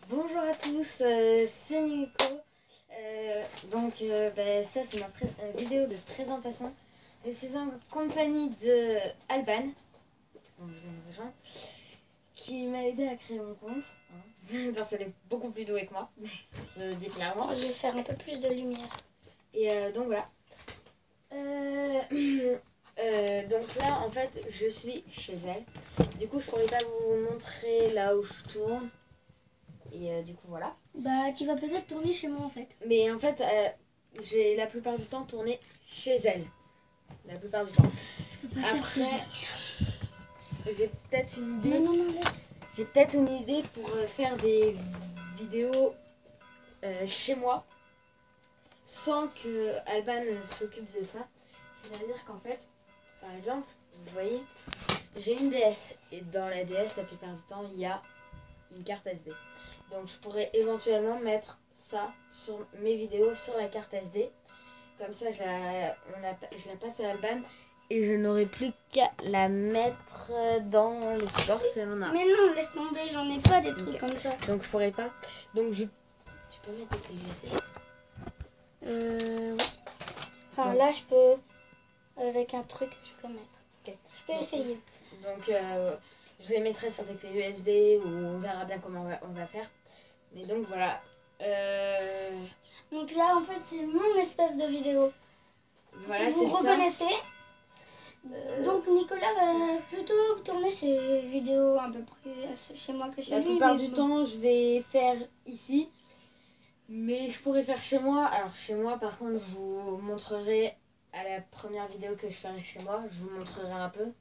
Bonjour à tous, c'est Nico. Ça c'est ma vidéo de présentation. Je suis en compagnie de Alban, qui m'a aidé à créer mon compte. Parce qu'elle est beaucoup plus douée que moi, je le dis clairement. Je vais faire un peu plus de lumière. Et donc voilà. Donc là en fait je suis chez elle. Du coup je pourrais pas vous montrer là où je tourne. Et du coup voilà. Bah tu vas peut-être tourner chez moi en fait. Mais en fait j'ai la plupart du temps tourné chez elle. La plupart du temps. Je peux pas Après j'ai peut-être une idée. Non, laisse. J'ai peut-être une idée pour faire des vidéos chez moi. Sans que Alban s'occupe de ça. C'est-à-dire qu'en fait, par exemple, vous voyez, j'ai une DS. Et dans la DS, la plupart du temps, il y a une carte SD. Donc je pourrais éventuellement mettre ça sur mes vidéos sur la carte SD. Comme ça, je la passe à Alban. Et je n'aurai plus qu'à la mettre dans le support si elle en a. Mais non, laisse tomber, j'en ai pas des trucs comme ça. Donc je pourrais pas. Donc tu peux mettre des clés USB. Oui. Enfin là je peux, avec un truc je peux mettre. Okay. Je peux essayer. Donc je les mettrai sur des clés USB ou on verra bien comment on va faire. Mais donc voilà. Donc là en fait c'est mon espèce de vidéo. Voilà, si vous reconnaissez. Donc Nicolas va plutôt tourner ses vidéos un peu plus chez moi que chez lui. La plupart du temps je vais faire ici. Mais je pourrais faire chez moi. Alors chez moi par contre je vous montrerai à la première vidéo que je ferai chez moi. Je vous montrerai un peu.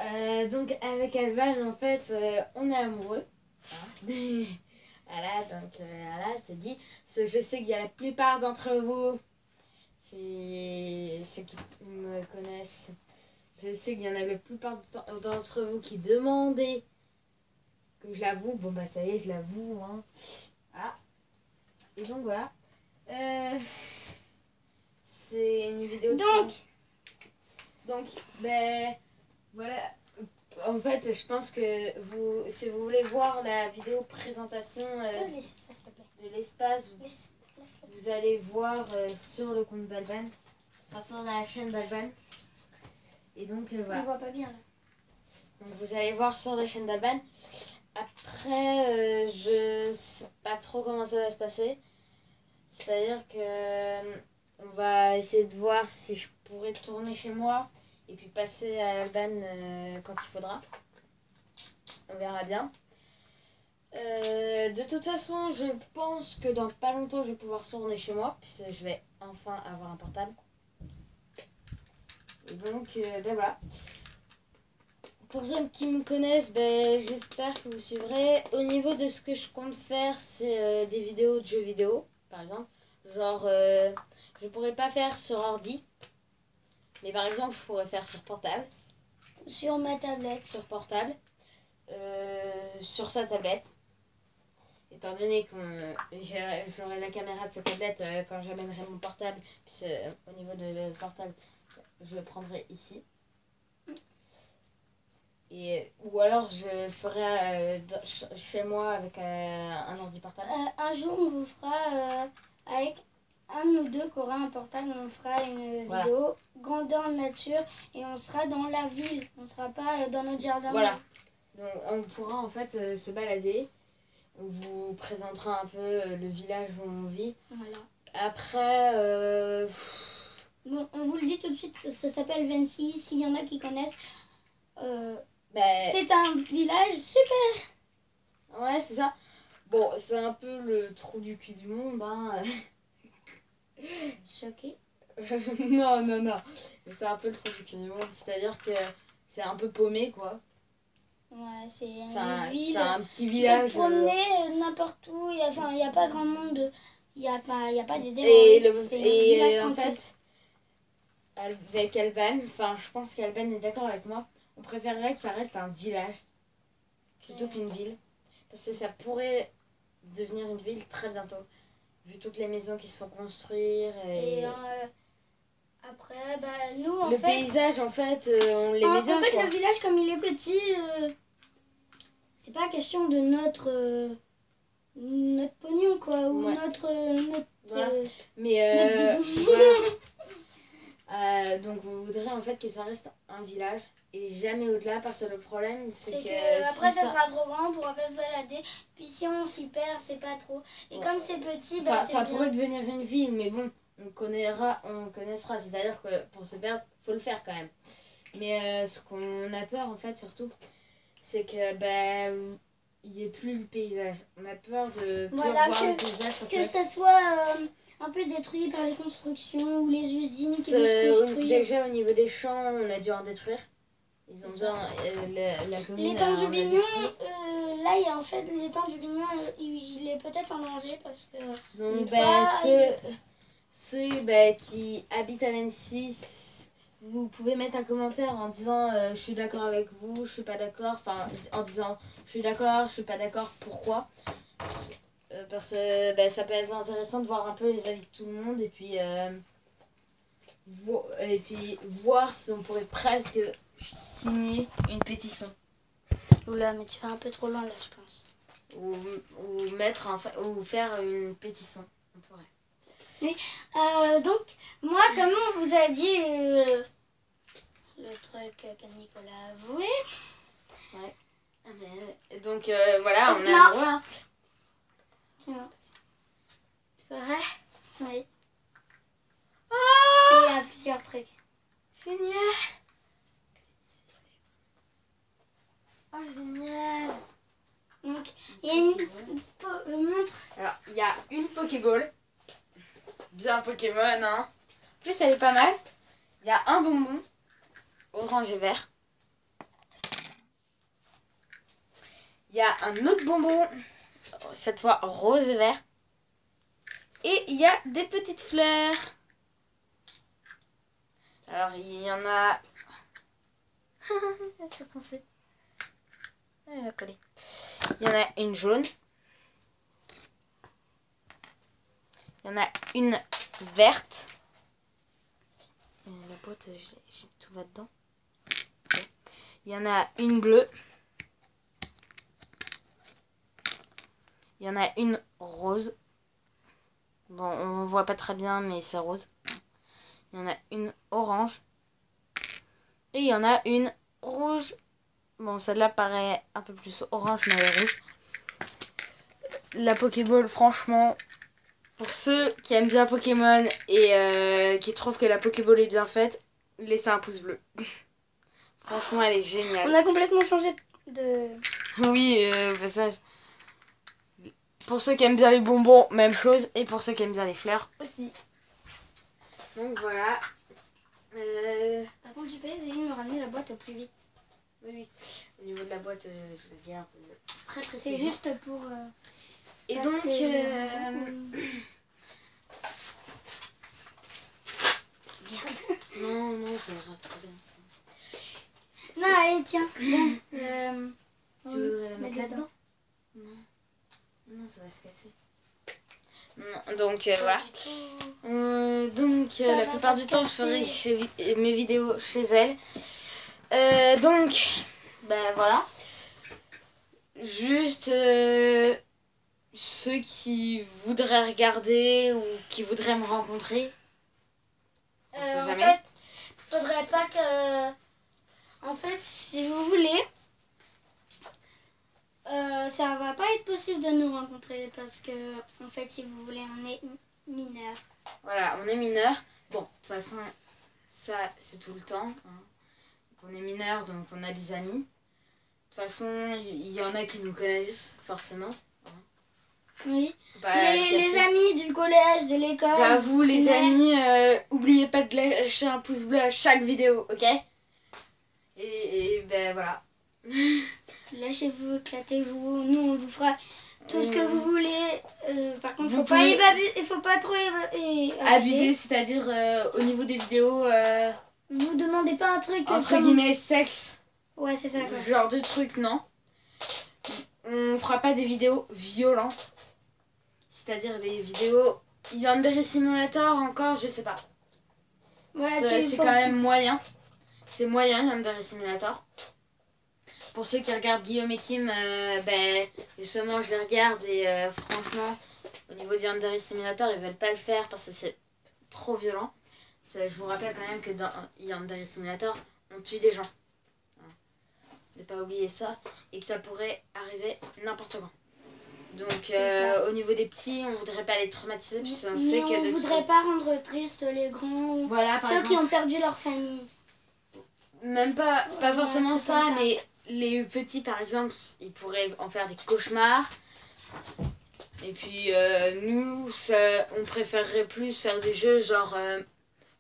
Voilà. Donc avec Alban en fait on est amoureux. Voilà, donc voilà, c'est dit. Je sais qu'il y a la plupart d'entre vous, ceux qui me connaissent, je sais qu'il y en a la plupart d'entre vous qui demandaient que je l'avoue. Bon bah ça y est, je l'avoue. Hein. Voilà. Et donc voilà. C'est une vidéo de... Donc, ben voilà. En fait, je pense que si vous voulez voir la vidéo présentation de l'espace, vous allez voir sur le compte d'Alban, enfin sur la chaîne d'Alban. Et donc voilà. On voit pas bien là. Donc vous allez voir sur la chaîne d'Alban. Après, je sais pas trop comment ça va se passer. C'est-à-dire que on va essayer de voir si je pourrais tourner chez moi. Et puis passer à Alban quand il faudra. On verra bien. De toute façon, je pense que dans pas longtemps, je vais pouvoir tourner chez moi. Puisque je vais enfin avoir un portable. Et donc, ben voilà. Pour ceux qui me connaissent, ben, j'espère que vous suivrez. Au niveau de ce que je compte faire, c'est des vidéos de jeux vidéo, par exemple. Genre, je pourrais pas faire sur ordi. Mais par exemple, je pourrais faire sur portable. Sur ma tablette. Sur portable. Sur sa tablette. Étant donné que j'aurai la caméra de sa tablette quand j'amènerai mon portable. Puis au niveau de portable, je le prendrai ici. Ou alors je le ferai chez moi avec un ordi portable. Un jour, on vous fera avec un ou deux qui aura un portable, on fera une vidéo grandeur nature et on sera dans la ville. On ne sera pas dans notre jardin. Voilà. Donc on pourra en fait se balader. On vous présentera un peu le village où on vit. Voilà. Après... Bon, on vous le dit tout de suite, ça s'appelle Vency. S'il y en a qui connaissent... c'est un village super. Ouais, c'est ça. Bon, c'est un peu le trou du cul du monde, hein. Choqué. Non. C'est un peu le trou du cul du monde, c'est-à-dire que c'est un peu paumé, quoi. Ouais, c'est une ville. C'est un petit village. Tu peux te promener n'importe où, il n'y a pas grand monde. Il n'y a pas des démons. C'est un village tranquille. En fait, avec Alban, je pense qu'Alban est d'accord avec moi. On préférerait que ça reste un village plutôt qu'une ville. Parce que ça pourrait devenir une ville très bientôt. Vu toutes les maisons qui se font construire. Après, bah, nous, en Le fait... paysage, en fait, on l'aimait bien, En fait, quoi. le village, comme il est petit, c'est pas question de notre pognon, quoi, ou Ouais. notre Voilà. notre Mais bidon. voilà. Donc on voudrait en fait que ça reste un village et jamais au-delà, parce que le problème c'est C'est que que après si ça sera trop grand, on pourra pas se balader. Puis si on s'y perd, c'est pas trop. Et comme c'est petit, bah c'est ça bien. pourrait devenir une ville, mais bon, on connaîtra. C'est-à-dire que pour se perdre, faut le faire quand même. Mais ce qu'on a peur en fait surtout, c'est que il n'y ait plus le paysage. On a peur de plus Voilà, revoir le paysage. que ça soit un peu détruit par les constructions ou les usines qui nous construisent. Déjà au niveau des champs, on a dû en détruire. Ils ont déjà la commune. L'étang du en a Bignon, détruit. là il y a en fait l'étang du Bignon, il est peut-être en danger parce que Donc ceux qui habitent à 26, vous pouvez mettre un commentaire en disant je suis d'accord avec vous, je suis pas d'accord, enfin en disant je suis d'accord, je suis pas d'accord, pourquoi. Parce que ça peut être intéressant de voir un peu les avis de tout le monde et puis voir si on pourrait presque signer une pétition. Oula, mais tu vas un peu trop loin là, je pense. Ou faire une pétition, on pourrait. Oui, donc moi, comme on vous a dit le truc que Nicolas a avoué. Ouais. Donc voilà, on a Non. le droit. Hein. Tiens. C'est vrai? Oui. Oh, Il y a plusieurs trucs. génial! Oh, génial! Donc, il y a une montre. Alors, il y a une Pokéball. Bien Pokémon, hein. En plus, elle est pas mal. Il y a un bonbon, orange et vert. Il y a un autre bonbon, cette fois rose et vert. Et il y a des petites fleurs. Alors, il y en a... Elle s'est coincée. Elle a collé. Il y en a une jaune. Il y en a une verte. La boîte, tout va dedans. Okay. Il y en a une bleue. Il y en a une rose. Bon, on voit pas très bien, mais c'est rose. Il y en a une orange. Et il y en a une rouge. Bon, celle-là paraît un peu plus orange, mais elle est rouge. La Pokéball, franchement, pour ceux qui aiment bien Pokémon et qui trouvent que la Pokéball est bien faite, laissez un pouce bleu. Franchement, elle est géniale. On a complètement changé de... Oui, passage. Pour ceux qui aiment bien les bonbons, même chose. Et pour ceux qui aiment bien les fleurs aussi. Donc voilà. Par contre, tu peux essayer de me ramener la boîte au plus vite. Oui. Au niveau de la boîte, je la garde très précisément. C'est juste pour... Et donc... Non, ça ira très bien. Non, allez, tiens. Tu voudrais la mettre là-dedans? Non, ça va se casser. Non, donc voilà. Donc la plupart du temps, je ferai mes vidéos chez elle. Donc, voilà. Juste ceux qui voudraient regarder ou qui voudraient me rencontrer. En fait, faudrait pas que... En fait, si vous voulez, ça va pas être possible de nous rencontrer parce que, en fait, si vous voulez, on est mineurs. Voilà, on est mineurs. Bon, de toute façon, ça, c'est tout le temps. Hein. Donc, on est mineurs, donc on a des amis. De toute façon, il y en a qui nous connaissent, forcément. Oui. Les amis du collège, de l'école. J'avoue, les amis, oubliez pas de lâcher un pouce bleu à chaque vidéo, ok? Et voilà. Lâchez-vous, éclatez-vous. Nous, on vous fera tout ce que vous voulez. Par contre, il faut pas trop abuser, c'est-à-dire au niveau des vidéos... vous demandez pas un truc... entre guillemets, sexe. Ouais, c'est ça, quoi. Ce genre de truc, non. On fera pas des vidéos violentes. C'est-à-dire des vidéos... Yandere Simulator encore, je sais pas. Voilà, c'est quand même moyen. C'est moyen, Yandere Simulator. Pour ceux qui regardent Guillaume et Kim, justement, je les regarde et franchement, au niveau du Yandere Simulator, ils veulent pas le faire parce que c'est trop violent. Je vous rappelle quand même que dans Yandere Simulator, on tue des gens. Ne pas oublier ça. Et que ça pourrait arriver n'importe quand. Donc au niveau des petits, on voudrait pas les traumatiser puisqu'on sait que... on voudrait pas rendre triste les grands, voilà, ceux qui ont perdu leur famille. Même pas forcément ça, mais les petits par exemple, ils pourraient en faire des cauchemars. Et puis nous, on préférerait plus faire des jeux genre...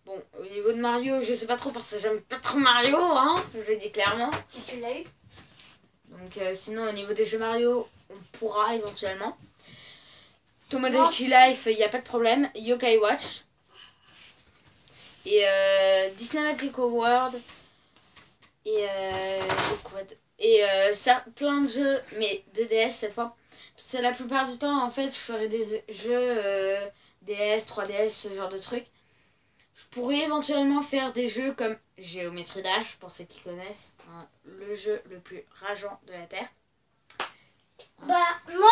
bon, au niveau de Mario, je sais pas trop parce que j'aime pas trop Mario, hein, je le dis clairement. Et tu l'as eu? Donc sinon au niveau des jeux Mario, on pourra éventuellement. Tomodachi Life, il n'y a pas de problème. Yokai Watch. Et Disney Magical World. Et ça, plein de jeux, mais de DS cette fois. Parce que la plupart du temps, en fait, je ferai des jeux DS, 3DS, ce genre de trucs. Je pourrais éventuellement faire des jeux comme Geometry Dash, pour ceux qui connaissent, hein, le jeu le plus rageant de la Terre. Bah, moi,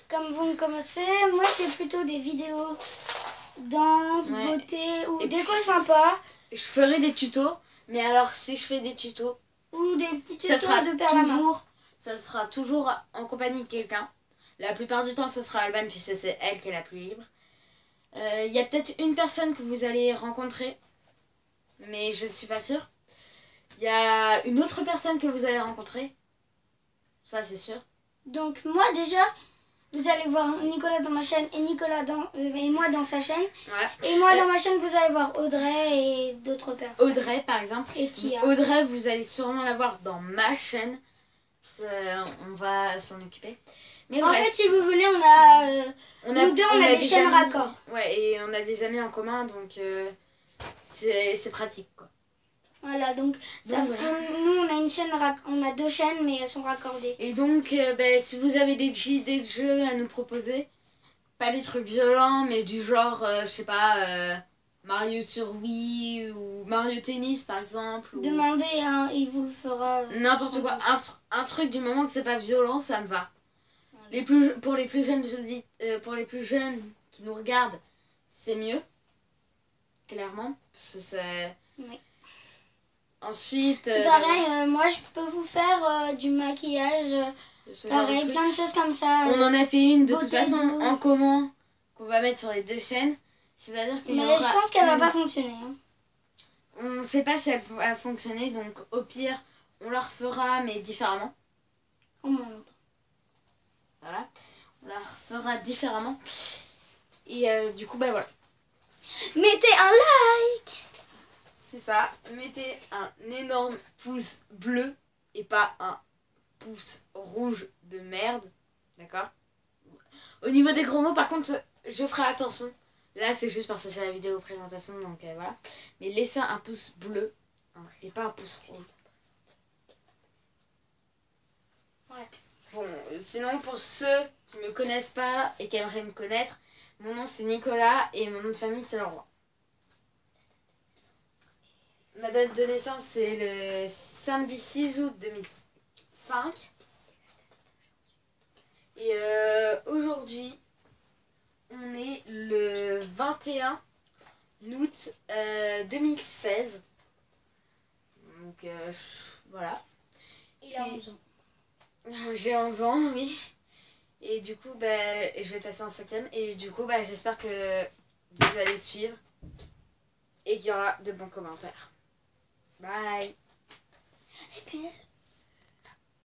comme vous me connaissez, moi, je fais plutôt des vidéos danse, beauté ou déco sympa. Je ferai des tutos, mais alors si je fais des tutos, ou des petits tutos de père à main. Ça sera toujours en compagnie de quelqu'un. La plupart du temps, ce sera Alban, puisque c'est elle qui est la plus libre. Il y a peut-être une personne que vous allez rencontrer, mais je ne suis pas sûre. Il y a une autre personne que vous allez rencontrer, ça c'est sûr. Donc moi déjà, vous allez voir Nicolas dans ma chaîne et moi dans sa chaîne. Voilà. Et moi dans ma chaîne, vous allez voir Audrey et d'autres personnes. Audrey par exemple. Et Tia. Audrey, vous allez sûrement la voir dans ma chaîne. On va s'en occuper. Mais en fait, si vous voulez, nous deux, on a des chaînes raccords. Ouais, et on a des amis en commun, donc c'est pratique, quoi. Voilà, donc voilà. Nous, on a une chaîne, on a deux chaînes, mais elles sont raccordées. Et donc, si vous avez des idées de jeux à nous proposer, pas des trucs violents, mais du genre, je sais pas, Mario sur Wii ou Mario Tennis, par exemple. Ou... Demandez, hein, il vous le fera. N'importe quoi. Un truc du moment que c'est pas violent, ça me va. Voilà. Pour les plus jeunes, pour les plus jeunes qui nous regardent, c'est mieux. Clairement. Parce que c'est... Oui. Ensuite... c'est pareil, moi je peux vous faire du maquillage, pareil, plein de choses comme ça. On en a fait une de toute façon en commun qu'on va mettre sur les deux chaînes. C'est-à-dire qu'il y aura je pense qu'elle va pas fonctionner. Hein. On ne sait pas si elle va fonctionner, donc au pire, on la refera, mais différemment. En montre. Voilà, on la refera différemment. Et du coup, voilà. Mettez un like! C'est ça, mettez un énorme pouce bleu et pas un pouce rouge de merde. D'accord? Au niveau des gros mots, par contre, je ferai attention. Là, c'est juste parce que c'est la vidéo présentation, donc voilà. Mais laissez un pouce bleu hein, et pas un pouce rouge. Ouais. Bon, sinon, pour ceux qui me connaissent pas et qui aimeraient me connaître, mon nom c'est Nicolas et mon nom de famille c'est Leroy. Ma date de naissance c'est le samedi 6 août 2005. Et aujourd'hui, on est le 21 août 2016. Donc voilà. Il a 11 ans. J'ai 11 ans, oui. Et du coup, je vais passer en 5e. Et du coup, j'espère que vous allez suivre. Et qu'il y aura de bons commentaires. Bye. Et puis...